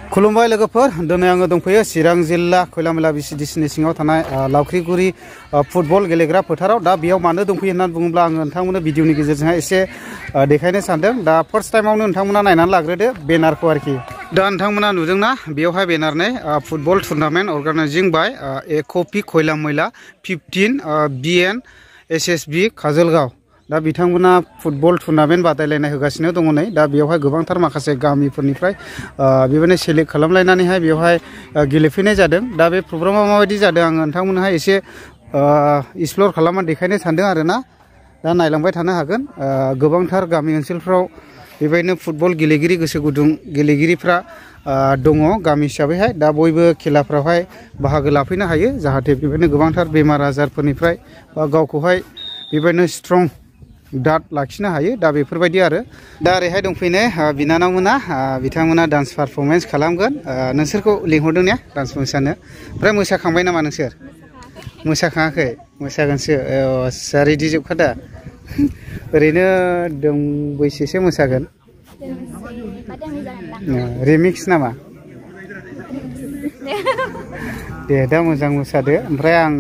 खुलुमबाय लोगोफोर दिनै आङो दंफैयो चिरां जिल्ला खैलामैला बिसिडिसिनि सिङाव थानाय लावख्रिगुरि फुटबल गेलेग्रा फोथाराव दा बेयाव मानो दंफैयो होननानै बुङोब्ला आङो नोंथांमोननो भिडिअनि गेजेरजों एसे देखायनो सानदों दा फार्स्ट टाइमावनो नोंथांमोना नायनानै लाग्रोदो बेनारखौ आरोखि दा नोंथांमोना नुदोंना बेयावहाय बेनारनै फुटबल टुर्नामेन्ट अर्गानाइजिं बाय एकपि खैलामैला 15 BN SSB काजलगाव दा बिथांमोना फुटबल टुर्नामेन्ट बादायलायनाय होगासिनो दङ नै दा बेयावहाय गोबांथार माखासे गामिफोरनिफ्राय बेबायदिनो सेलेक्ट खालामलायनानैहाय बेयावहाय गेलेफैनाय जादों दा बे प्रग्रामा माबायदि जादों आङो नोंथांमोनहाय एसे एक्सप्लर खालामनानै देखायनो सानदों आरोना दा नायलांबाय थानो हागोन गोबांथार गामि ओनसोलफ्राव बेबायदिनो फुटबल गेलेगिरि गोसो गुदुं गेलेगिरिफ्रा दङ गामि हिसाबैहाय दा बयबो खेलाफ्रावहाय बाहागो लाफैनो हायो जाहाथे बेबायदिनो गोबांथार बेमार आजारफोरनिफ्राय बा गावखौहाय बेबायदिनो स्ट्रं दाद लाखिनो हायो दा बेफोरबायदि आरो दा ओरैहाय दंफैनाय बिनानावमोना बिथांमोना डान्स पारफरमेन्स खालामगोन नोंसोरखौ लिंहरदों ने डान्स मोसानो ओमफ्राय मोसाखांबाय नामा नोंसोर मोसाखाङाखै मोसागोनसो आस्सा रेडि जोबखा दा ओरैनो दोंबैसेसो मोसागोन रिमिक्स नामा दे दा मोजां मोसादो ओमफ्राय आं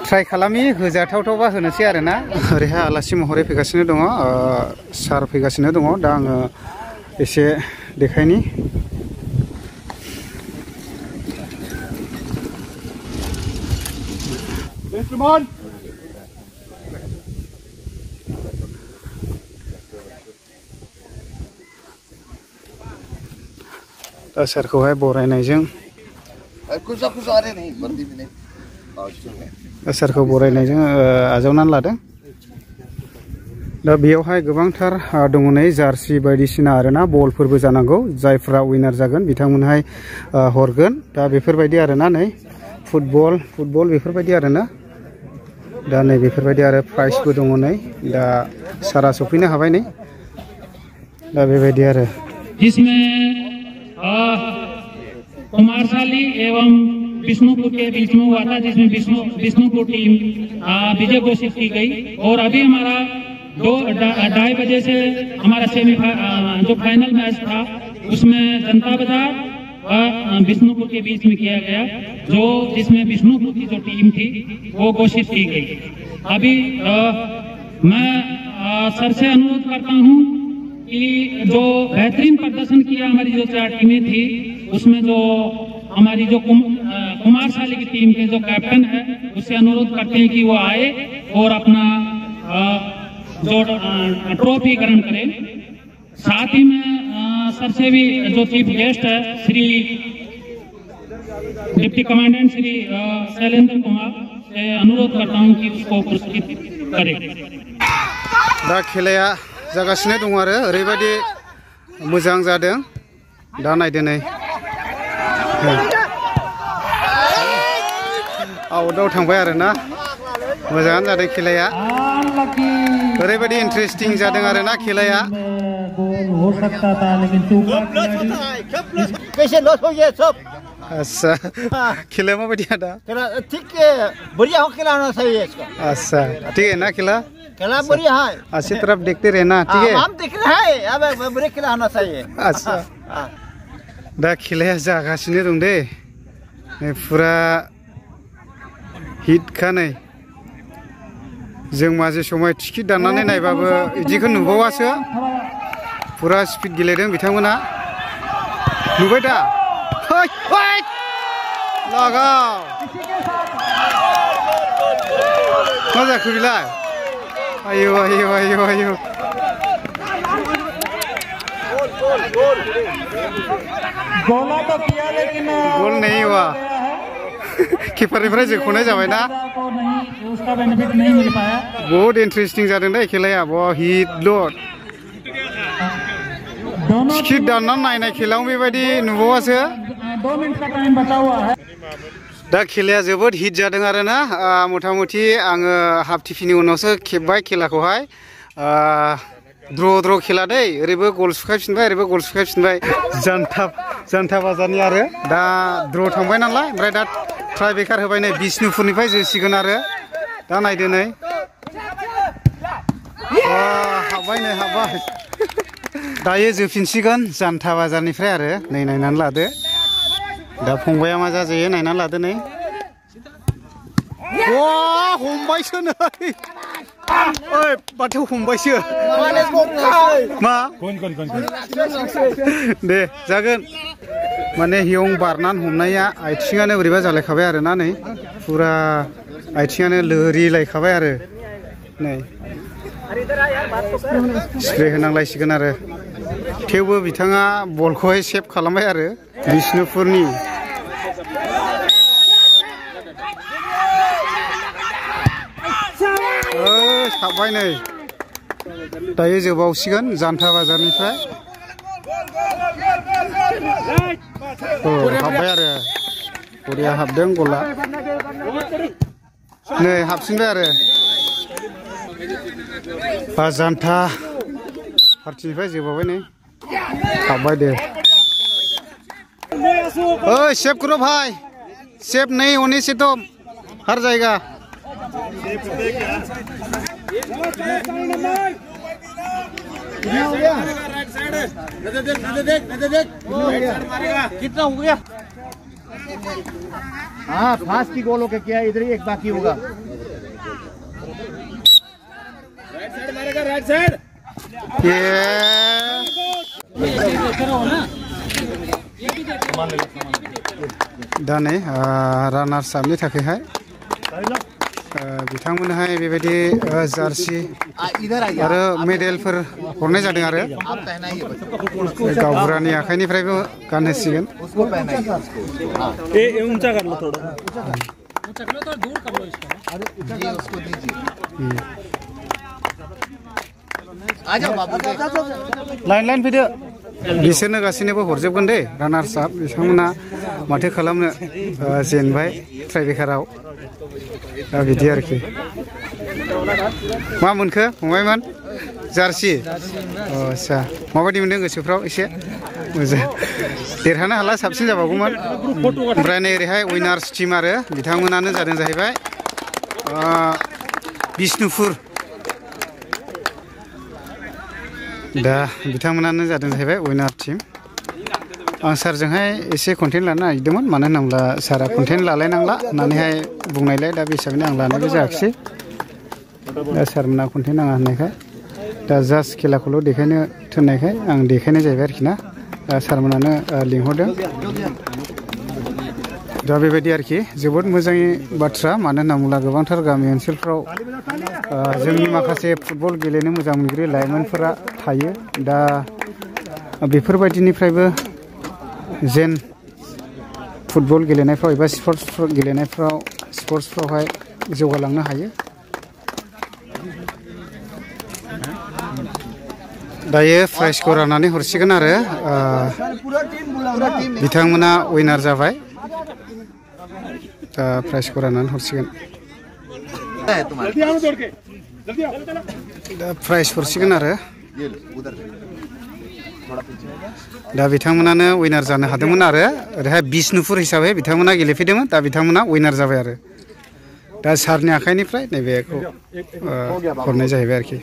ट्राइ खालामि होजाथावथावबा होनोसै आरोना ओरैहाय आलासि महरै फैगासिनो दङ सार फैगासिनो दङ दा आङो एसे देखायनि दा सारखौहाय बरायनायजों सारखौ बरायनायजों आजावनानै लादों दा बेयावहाय गोबांथार दङ नै जार्सि बायदिसिना आरोना बलफोरबो जानांगौ जायफ्रा उइनार जागोन बिथांमोनहाय हरगोन दा बेफोरबायदि आरोना नै फुटबल बेफोरबायदि आरोना दा नै बेफोरबायदि आरो प्राइजबो दङ नै दा सारा सफैनो हाबाय नै दा बेबायदि आरो कुमारशाली एवं विष्णुपुर के बीच में हुआ था जिसमें विष्णुपुर टीम विजय घोषित की गई और अभी हमारा 2-2:30 बजे से हमारा जो फाइनल मैच था उसमें जनता बाजार और विष्णुपुर के बीच में किया गया जिसमें विष्णुपुर की जो टीम थी वो घोषित की गई। अभी मैं सर से अनुरोध करता हूँ कि जो बेहतरीन प्रदर्शन किया हमारी जो 4 टीमें थी उसमें जो हमारी जो कुमारशाली की टीम के जो कैप्टन है उससे अनुरोध करते हैं कि वो आए और अपना जो ट्रॉफी ग्रहण करें। साथ ही में सर से भी जो चीफ गेस्ट है श्री डिप्टी कमांडेंट श्री शैलेंद्र कुमार से अनुरोध करता हूं कि उसको पुरस्कृत करें। दा खेलाया जागासिनो दं आरो ओरैबायदि मोजां जादों दा नायदो नै आउटआव थांबाय आरोना मोजाङानो जादों खेलाया ओरैबायदि इन्टारेस्टिं जादों आरोना खेलाया अच्छा खेला माबायदि आदा ठीक बढ़िया हो खेला होना चाहिए इसको अच्छा ठीक है ना खेला बढ़िया है अच्छी तरफ देखते रहना ठीक है हम देख रहे हैं अब बढ़िया खेला होना चाहिए अच्छा दा खेलाया जागासिनो दं दे फुरा हिटखा नै जों माजे समाय टिकेट दाननानै नायबाबो बिदिखौ नुबावासो फुरा स्पिड गेलेदों बिथांमोना नुबाय दा लागाव मा जाखो बिलाय आयौ आयौ आयौ आयौ गोल नहीं हुआ कीपरनिफ्राय जोख'नाय जाबाय ना बहुत इन्टारेस्टिं जादों दे खेलाया बहुत हिटल' टिकेट दाननानै नायनाय खेलायाव बेबायदि नुबावासो दा खेलाया जोबोद हिट जादों आरोना मथा मथि आङो हाफ टिफिनि उनावसो खेबबाय खेलाखौहाय द्र' खेला दै ओरैबो गल सुखायफिनबाय ओरैबो गल सुखायफिनबाय जानथा बाजारनि आरो दा द्र' थांबाय नालाय ओमफ्राय दा ट्राइ बेकार होबाय नै बिष्णुपुरनिफ्राय जोसिगोन आरो दा नायदो नै हाबबाय नै हाबबाय दायो जोफिनसिगोन जानथा बाजारनिफ्राय आरो नै नायनानै लादो दा फंबाया मा जाजायो नायनानै लादो नै वा हमबायसो नै ओइ बाथौ हमबायसो मा दे जागोन माने हियं बारनानै हमनाया आथिङानो बोरैबा जालायखाबाय आरो ना नै फुरा आथिङानो लोरिलायखाबाय आरो नै स्प्रे होनांलायसिगोन आरो थेवबो बिथाङा बलखौहाय सेभ खालामबाय आरो बिष्णुपुरनि साबबाय नै दायो जोबावसिगोन जानथा बाजारनिफ्राय हाबबाय आरो बरिया हाबदों गला नै हाबसिनबाय आरो जानथा पार्टिनिफ्राय जोबावबाय नै हाबबाय दे ओइ सेभ करो भाई सेभ नहीं होने से तो हर जाएगा कितना हो गया हाँ फास्ट की गोल हो क्या इधर ही एक बाकी होगा राइट साइड मारेगा राइट साइड दा नै रानार्स आपनि थाखायहाय बिथांमोनहाय बेबायदि जार्सि आरो मेडेलफोर हरनाय जादों आरो गावबुरानि आखाइनिफ्रायबो गानहोसिगोन लाइन लाइन फैदो बिसोरनो गासैनोबो हरजोबगोन दे रानार्स आप बिथांमोना माथो खालामनो जेनबाय ट्राइबेकाराव दा बिदि आरोखि मा मोनखो फंबायमोन जार्सि आच्छा माबायदि मोनदों गोसोफ्राव एसे मोजां देरहानो हाला साबसिन जाबावगौमोन ओमफ्राय नै ओरैहाय उइनार्स टिम आरो बिथांमोनानो जादों जाहैबाय बिष्णुपुर दा बिथांमोनानो जादों जाहैबाय उइनार टिम आं सारजोंहाय एसे कन्टेन्ट लानो नागिरदोंमोन मानो होनोब्ला सारा कन्टेन्ट लालायनांला होननानैहाय बुंनायलाय दा बे हिसाबैनो आं लानायबो जायाखिसै दा सारमोना कन्टेन्ट नाङा होननायखाय दा जास्ट खेलाखौल' देखायनो थिननायखाय आं देखायनाय जाहैबाय आरोखि ना दा सारमोनानो लिंहरदों दा बेबायदि आरोखि जोबोद मोजांनि बाथ्रा मानो होनना बुङोब्ला गोबांथार गामि ओनसोलफ्राव जोंनि माखासे फुटबल गेलेनो मोजां मोनग्रा लाइमोनफोरा थायो दा बेफोरबायदिनिफ्रायबो जेन फुटबल गेलेनायफ्राव एबा स्पर्ट्स गेलेनायफ्राव स्पर्ट्सफ्रावहाय जौगालांनो हायो दायो प्राइजखौ राननानै हरसिगोन आरो बिथांमोना उइनार जाबाय दा प्राइजखौ राननानै हरसिगोन दा प्राइज हरसिगोन आरो दा बिथांमोनानो उइनार जानो हादोंमोन आरो ओरैहाय बिष्णुपुर हिसाबै बिथांमोना गेलेफैदोंमोन दा बिथांमोना उइनार जाबाय आरो दा सारनि आखाइनिफ्राय नैबेखौ हरनाय जाहैबाय आरोखि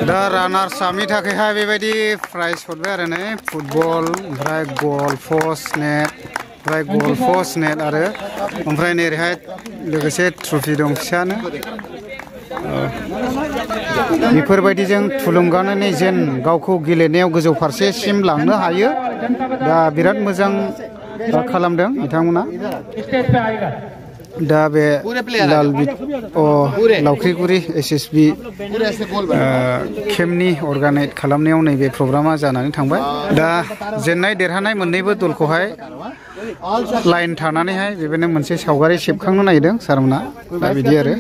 दा रानार्स आपनि थाखायहाय बेबायदि प्राइज हरबाय आरो नै फुटबल ओमफ्राय गल पस्ट नेट ओमफ्राय गल पस्ट नेट आरो ओमफ्राय नैरैहाय लोगोसे ट्रफि दं फिसानो बेफोरबायदिजों थुलुंगानानै जेन गावखौ गेलेनायाव गोजौ फारसेसिम लांनो हायो दा बिराद मोजां खालामदों बिथांमोना दा बे लावख्रिगुरि SSB केम्पनि अर्गानाइज खालामनायाव नैबे प्रग्रामा जानानै थांबाय दा जेननाय देरहानाय मोननैबो दलखौहाय लाइन थानानैहाय बेबायदिनो मोनसे सावगारि सेबखांनो नागिरदों सारमोना दा बिदि आरो